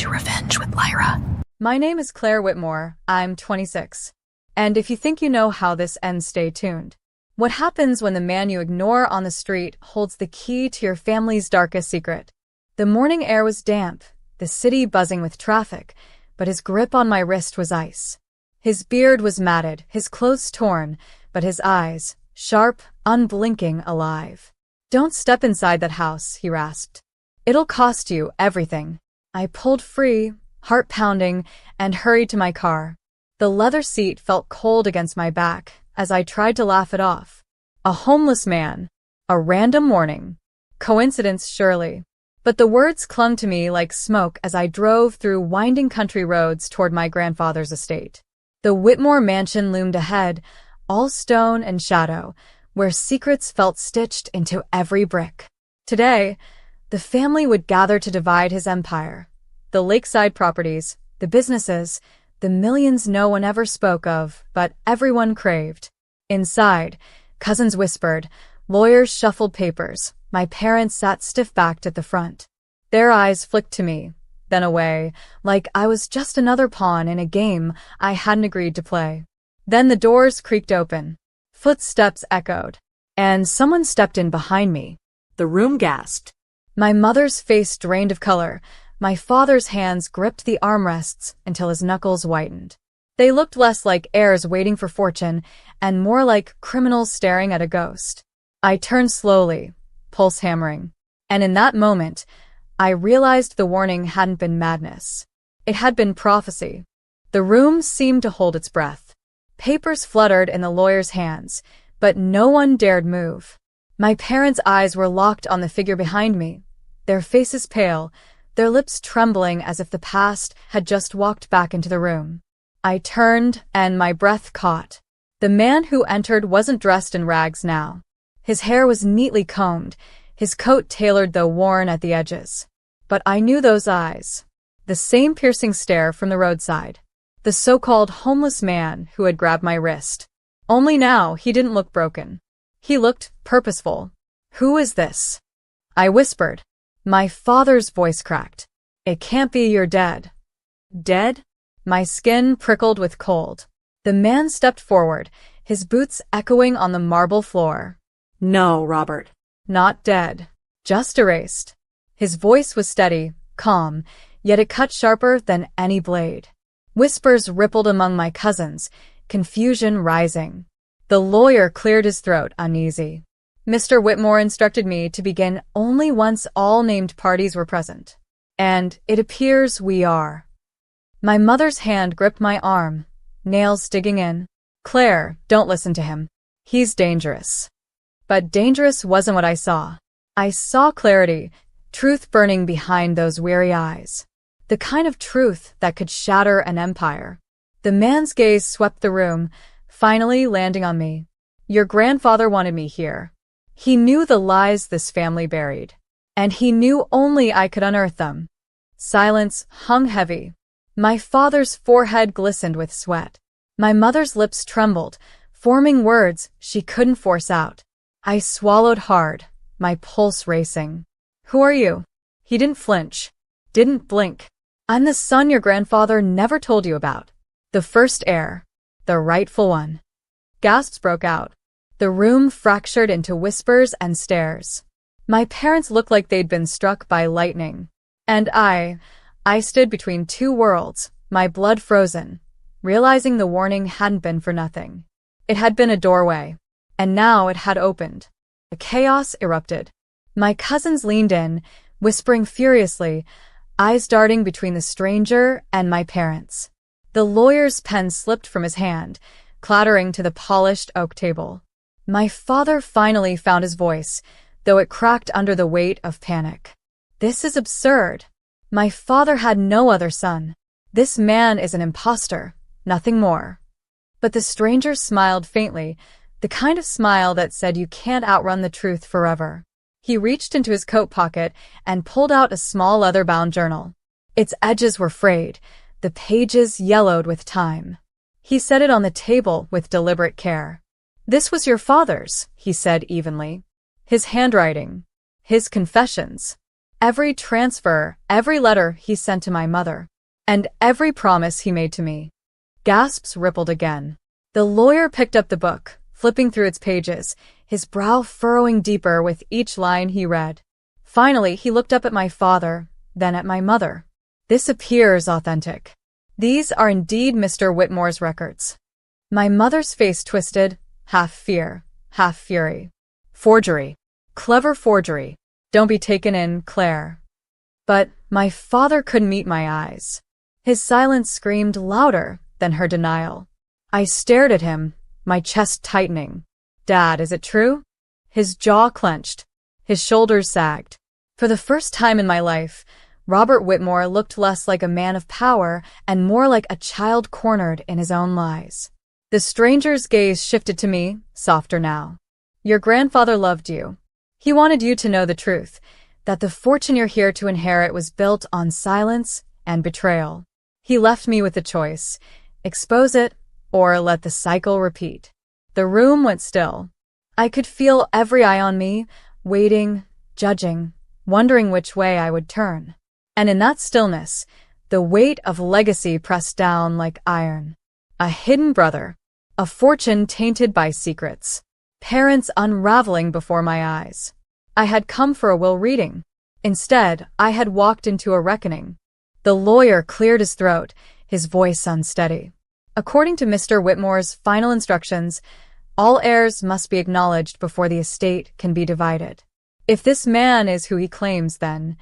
to Revenge with Lyra. My name is Claire Whitmore. I'm 26. And if you think you know how this ends, stay tuned. What happens when the man you ignore on the street holds the key to your family's darkest secret? The morning air was damp, the city buzzing with traffic, but his grip on my wrist was ice. His beard was matted, his clothes torn, but his eyes, sharp, unblinking, alive. "Don't step inside that house," he rasped. "It'll cost you everything." I pulled free, heart pounding, and hurried to my car. The leather seat felt cold against my back as I tried to laugh it off. A homeless man. A random warning. Coincidence, surely. But the words clung to me like smoke as I drove through winding country roads toward my grandfather's estate. The Whitmore mansion loomed ahead, all stone and shadow, where secrets felt stitched into every brick. Today, the family would gather to divide his empire. The lakeside properties, the businesses, the millions no one ever spoke of, but everyone craved. Inside, cousins whispered, lawyers shuffled papers, my parents sat stiff-backed at the front. Their eyes flicked to me, then away, like I was just another pawn in a game I hadn't agreed to play. Then the doors creaked open. Footsteps echoed, and someone stepped in behind me. The room gasped. My mother's face drained of color. My father's hands gripped the armrests until his knuckles whitened. They looked less like heirs waiting for fortune and more like criminals staring at a ghost. I turned slowly, pulse hammering, and in that moment, I realized the warning hadn't been madness. It had been prophecy. The room seemed to hold its breath. Papers fluttered in the lawyer's hands, but no one dared move. My parents' eyes were locked on the figure behind me, their faces pale, their lips trembling as if the past had just walked back into the room. I turned, and my breath caught. The man who entered wasn't dressed in rags now. His hair was neatly combed, his coat tailored though worn at the edges. But I knew those eyes. The same piercing stare from the roadside. The so-called homeless man who had grabbed my wrist. Only now he didn't look broken. He looked purposeful. "Who is this?" I whispered. My father's voice cracked. "It can't be, you're dead." Dead? My skin prickled with cold. The man stepped forward, his boots echoing on the marble floor. "No, Robert." "Not dead. Just erased." His voice was steady, calm, yet it cut sharper than any blade. Whispers rippled among my cousins, confusion rising. The lawyer cleared his throat, uneasy. "Mr. Whitmore instructed me to begin only once all named parties were present. And it appears we are." My mother's hand gripped my arm, nails digging in. "Claire, don't listen to him. He's dangerous." But dangerous wasn't what I saw. I saw clarity, truth burning behind those weary eyes. The kind of truth that could shatter an empire. The man's gaze swept the room, finally landing on me. "Your grandfather wanted me here. He knew the lies this family buried, and he knew only I could unearth them." Silence hung heavy. My father's forehead glistened with sweat. My mother's lips trembled, forming words she couldn't force out. I swallowed hard, my pulse racing. "Who are you?" He didn't flinch, didn't blink. "I'm the son your grandfather never told you about. The first heir. The rightful one." Gasps broke out. The room fractured into whispers and stares. My parents looked like they'd been struck by lightning. And I stood between two worlds, my blood frozen, realizing the warning hadn't been for nothing. It had been a doorway, and now it had opened. The chaos erupted. My cousins leaned in, whispering furiously, eyes darting between the stranger and my parents. The lawyer's pen slipped from his hand, clattering to the polished oak table. My father finally found his voice, though it cracked under the weight of panic. "This is absurd. My father had no other son. This man is an imposter, nothing more." But the stranger smiled faintly, the kind of smile that said you can't outrun the truth forever. He reached into his coat pocket and pulled out a small leather-bound journal. Its edges were frayed, the pages yellowed with time. He set it on the table with deliberate care. "This was your father's," he said evenly. "His handwriting. His confessions. every transfer, every letter he sent to my mother, and every promise he made to me. Gasps rippled again. The lawyer picked up the book, flipping through its pages, his brow furrowing deeper with each line he read. Finally, he looked up at my father, then at my mother. This appears authentic. These are indeed Mr. Whitmore's records. My mother's face twisted, half fear, half fury. Forgery. Clever forgery. Don't be taken in, Claire. But my father couldn't meet my eyes. His silence screamed louder than her denial. I stared at him, my chest tightening. Dad, is it true? His jaw clenched. His shoulders sagged. For the first time in my life, Robert Whitmore looked less like a man of power and more like a child cornered in his own lies. The stranger's gaze shifted to me, softer now. Your grandfather loved you. He wanted you to know the truth, that the fortune you're here to inherit was built on silence and betrayal. He left me with a choice: expose it or let the cycle repeat. The room went still. I could feel every eye on me, waiting, judging, wondering which way I would turn. And in that stillness, the weight of legacy pressed down like iron. A hidden brother, a fortune tainted by secrets, parents unraveling before my eyes. I had come for a will reading. Instead, I had walked into a reckoning. The lawyer cleared his throat, his voice unsteady. According to Mr. Whitmore's final instructions, all heirs must be acknowledged before the estate can be divided. If this man is who he claims, then...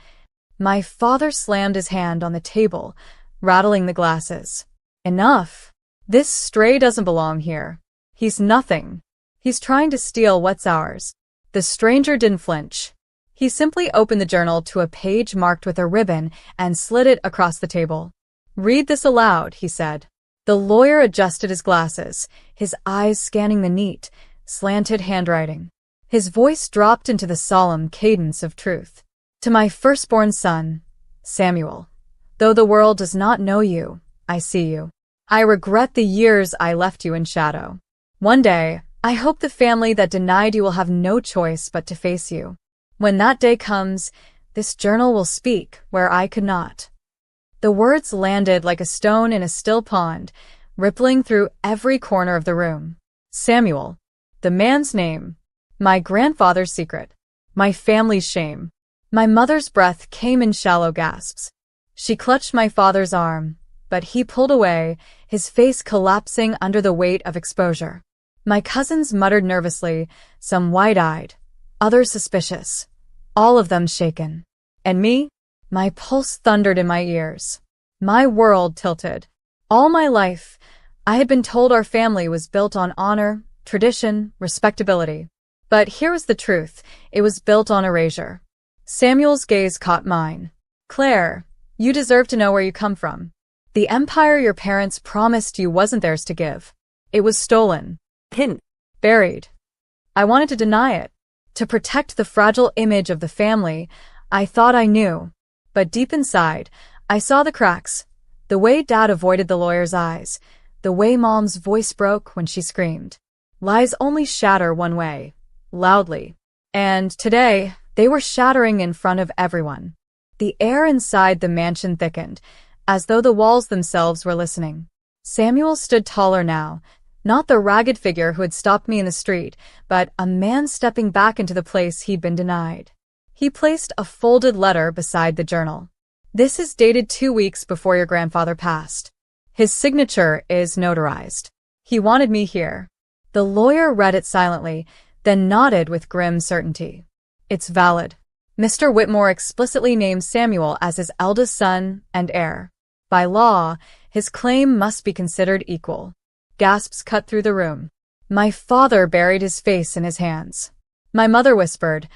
My father slammed his hand on the table, rattling the glasses. Enough. This stray doesn't belong here. He's nothing. He's trying to steal what's ours. The stranger didn't flinch. He simply opened the journal to a page marked with a ribbon and slid it across the table. Read this aloud, he said. The lawyer adjusted his glasses, his eyes scanning the neat, slanted handwriting. His voice dropped into the solemn cadence of truth. To my firstborn son, Samuel, though the world does not know you, I see you. I regret the years I left you in shadow. One day, I hope the family that denied you will have no choice but to face you. When that day comes, this journal will speak where I could not. The words landed like a stone in a still pond, rippling through every corner of the room. Samuel, the man's name, my grandfather's secret, my family's shame. My mother's breath came in shallow gasps. She clutched my father's arm, but he pulled away, his face collapsing under the weight of exposure. My cousins muttered nervously, some wide-eyed, others suspicious, all of them shaken. And me? My pulse thundered in my ears. My world tilted. All my life, I had been told our family was built on honor, tradition, respectability. But here was the truth. It was built on erasure. Samuel's gaze caught mine. Claire, you deserve to know where you come from. The empire your parents promised you wasn't theirs to give. It was stolen. Hidden. Buried. I wanted to deny it. To protect the fragile image of the family, I thought I knew. But deep inside, I saw the cracks. The way Dad avoided the lawyer's eyes. The way Mom's voice broke when she screamed. Lies only shatter one way. Loudly. And today, they were shattering in front of everyone. The air inside the mansion thickened, as though the walls themselves were listening. Samuel stood taller now, not the ragged figure who had stopped me in the street, but a man stepping back into the place he'd been denied. He placed a folded letter beside the journal. This is dated 2 weeks before your grandfather passed. His signature is notarized. He wanted me here. The lawyer read it silently, then nodded with grim certainty. It's valid. Mr. Whitmore explicitly named Samuel as his eldest son and heir. By law, his claim must be considered equal. Gasps cut through the room. My father buried his face in his hands. My mother whispered,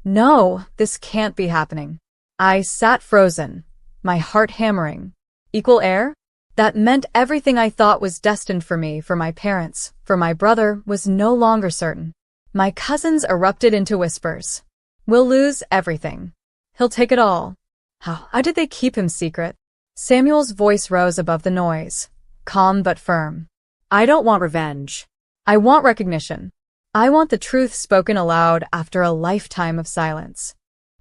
"No, this can't be happening." I sat frozen, my heart hammering. Equal heir? That meant everything I thought was destined for me, for my parents, for my brother, was no longer certain. My cousins erupted into whispers. We'll lose everything. He'll take it all. How did they keep him secret? Samuel's voice rose above the noise, calm but firm. I don't want revenge. I want recognition. I want the truth spoken aloud after a lifetime of silence.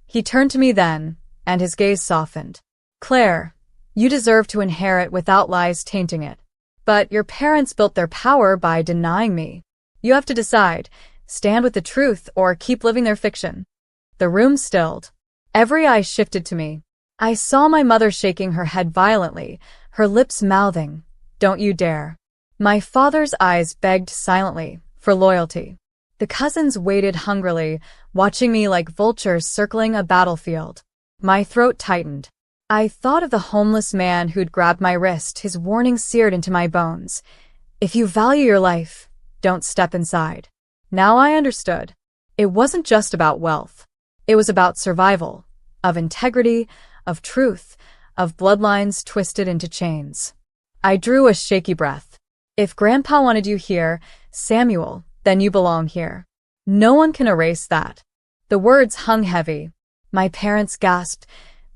He turned to me then, and his gaze softened. Claire, you deserve to inherit without lies tainting it. But your parents built their power by denying me. You have to decide, stand with the truth or keep living their fiction. The room stilled. Every eye shifted to me. I saw my mother shaking her head violently, her lips mouthing, "Don't you dare." My father's eyes begged silently for loyalty. The cousins waited hungrily, watching me like vultures circling a battlefield. My throat tightened. I thought of the homeless man who'd grabbed my wrist, his warning seared into my bones. If you value your life, don't step inside. Now I understood. It wasn't just about wealth. It was about survival, of integrity, of truth, of bloodlines twisted into chains. I drew a shaky breath. If Grandpa wanted you here, Samuel, then you belong here. No one can erase that. The words hung heavy. My parents gasped,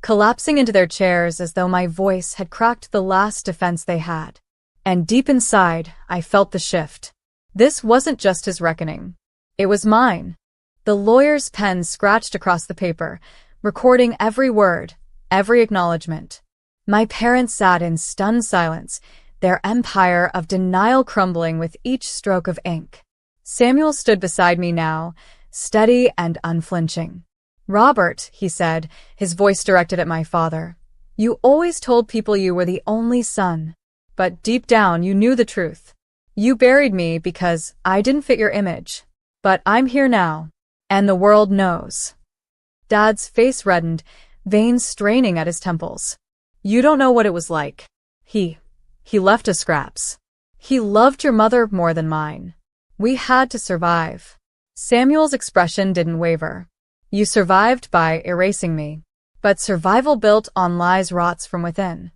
collapsing into their chairs as though my voice had cracked the last defense they had. And deep inside, I felt the shift. This wasn't just his reckoning. It was mine. The lawyer's pen scratched across the paper, recording every word, every acknowledgement. My parents sat in stunned silence, their empire of denial crumbling with each stroke of ink. Samuel stood beside me now, steady and unflinching. "Robert," he said, his voice directed at my father, "you always told people you were the only son. But deep down you knew the truth. You buried me because I didn't fit your image. But I'm here now, and the world knows." Dad's face reddened, veins straining at his temples. "You don't know what it was like. He left us scraps. He loved your mother more than mine. We had to survive." Samuel's expression didn't waver. "You survived by erasing me. But survival built on lies rots from within."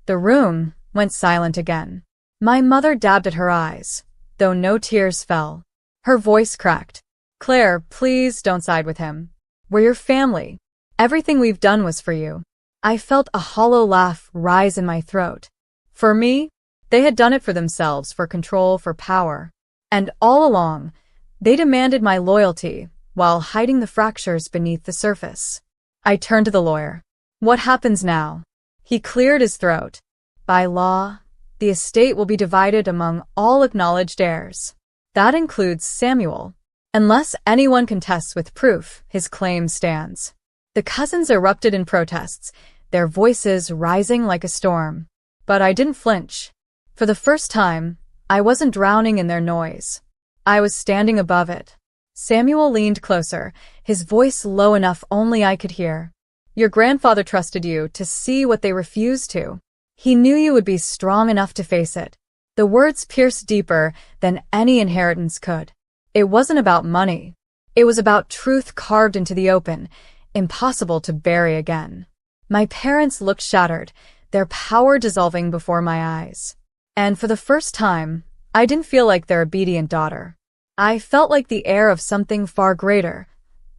The room went silent again. My mother dabbed at her eyes, though no tears fell. Her voice cracked. "Claire, please don't side with him. We're your family. Everything we've done was for you." I felt a hollow laugh rise in my throat. For me, they had done it for themselves, for control, for power. And all along, they demanded my loyalty while hiding the fractures beneath the surface. I turned to the lawyer. "What happens now?" He cleared his throat. "By law, the estate will be divided among all acknowledged heirs. That includes Samuel. Unless anyone contests with proof, his claim stands." The cousins erupted in protests, their voices rising like a storm. But I didn't flinch. For the first time, I wasn't drowning in their noise. I was standing above it. Samuel leaned closer, his voice low enough only I could hear. "Your grandfather trusted you to see what they refused to. He knew you would be strong enough to face it." The words pierced deeper than any inheritance could. It wasn't about money. It was about truth carved into the open, impossible to bury again. My parents looked shattered, their power dissolving before my eyes. And for the first time, I didn't feel like their obedient daughter. I felt like the heir of something far greater,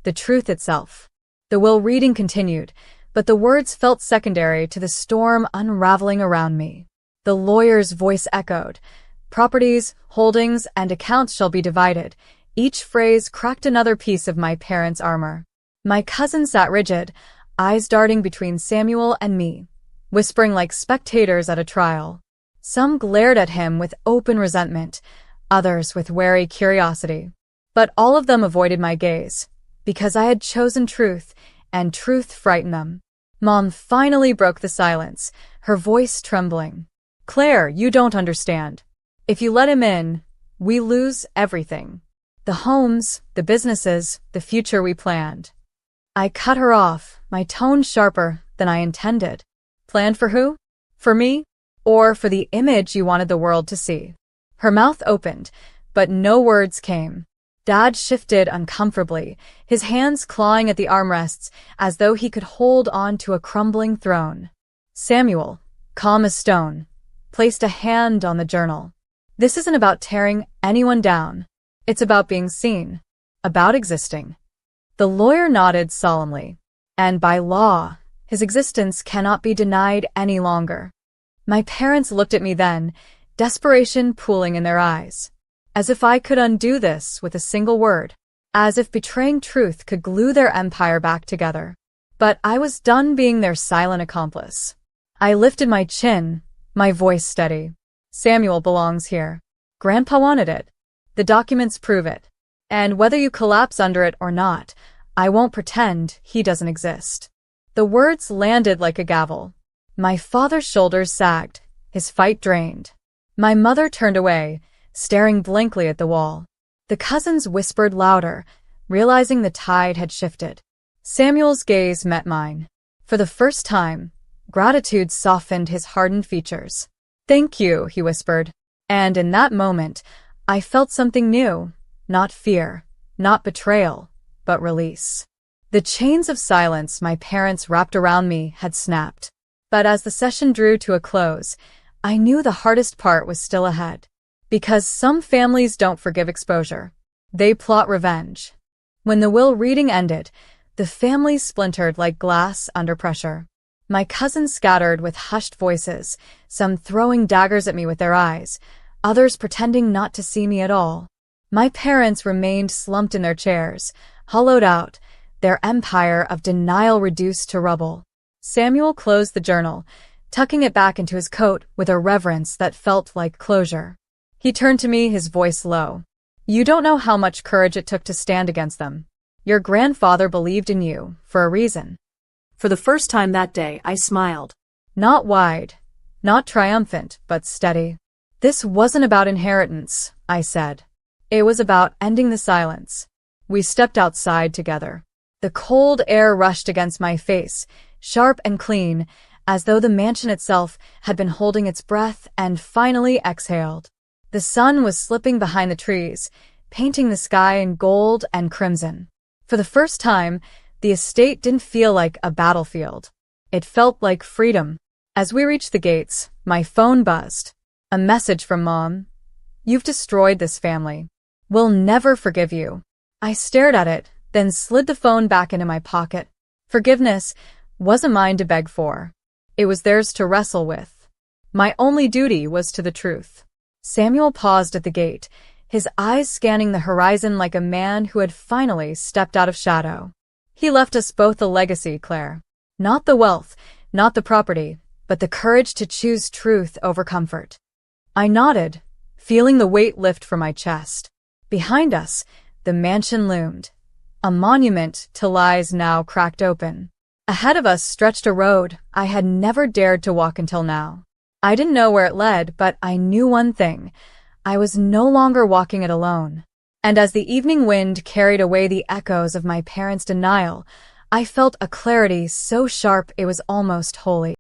the truth itself. The will reading continued, but the words felt secondary to the storm unraveling around me. The lawyer's voice echoed. "Properties, holdings, and accounts shall be divided." Each phrase cracked another piece of my parents' armor. My cousin sat rigid, eyes darting between Samuel and me, whispering like spectators at a trial. Some glared at him with open resentment, others with wary curiosity. But all of them avoided my gaze, because I had chosen truth, and truth frightened them. Mom finally broke the silence, her voice trembling. "Claire, you don't understand. If you let him in, we lose everything. The homes, the businesses, the future we planned." I cut her off, my tone sharper than I intended. "Planned for who? For me? Or for the image you wanted the world to see?" Her mouth opened, but no words came. Dad shifted uncomfortably, his hands clawing at the armrests as though he could hold on to a crumbling throne. Samuel, calm as stone, placed a hand on the journal. "This isn't about tearing anyone down. It's about being seen, about existing." The lawyer nodded solemnly. "And by law, his existence cannot be denied any longer." My parents looked at me then, desperation pooling in their eyes. As if I could undo this with a single word. As if betraying truth could glue their empire back together. but I was done being their silent accomplice. I lifted my chin, my voice steady. Samuel belongs here. Grandpa wanted it. The documents prove it. And whether you collapse under it or not, I won't pretend he doesn't exist. The words landed like a gavel. My father's shoulders sagged, his fight drained. My mother turned away, staring blankly at the wall. The cousins whispered louder, realizing the tide had shifted. Samuel's gaze met mine. For the first time, gratitude softened his hardened features. "Thank you," he whispered. And in that moment, I felt something new. Not fear, not betrayal, but release. The chains of silence my parents wrapped around me had snapped. But as the session drew to a close, I knew the hardest part was still ahead. Because some families don't forgive exposure. They plot revenge. When the will reading ended, the family splintered like glass under pressure. My cousins scattered with hushed voices, some throwing daggers at me with their eyes, others pretending not to see me at all. My parents remained slumped in their chairs, hollowed out, their empire of denial reduced to rubble. Samuel closed the journal, tucking it back into his coat with a reverence that felt like closure. He turned to me, his voice low. "You don't know how much courage it took to stand against them. Your grandfather believed in you, for a reason." For the first time that day, I smiled. Not wide, not triumphant, but steady. "This wasn't about inheritance," I said. "It was about ending the silence." We stepped outside together. The cold air rushed against my face, sharp and clean, as though the mansion itself had been holding its breath and finally exhaled. The sun was slipping behind the trees, painting the sky in gold and crimson. For the first time, the estate didn't feel like a battlefield. It felt like freedom. As we reached the gates, my phone buzzed. A message from Mom. "You've destroyed this family. We'll never forgive you." I stared at it, then slid the phone back into my pocket. Forgiveness wasn't mine to beg for. It was theirs to wrestle with. My only duty was to the truth. Samuel paused at the gate, his eyes scanning the horizon like a man who had finally stepped out of shadow. "He left us both a legacy, Claire. Not the wealth, not the property, but the courage to choose truth over comfort." I nodded, feeling the weight lift from my chest. Behind us, the mansion loomed, a monument to lies now cracked open. Ahead of us stretched a road I had never dared to walk until now. I didn't know where it led, but I knew one thing. I was no longer walking it alone. And as the evening wind carried away the echoes of my parents' denial, I felt a clarity so sharp it was almost holy.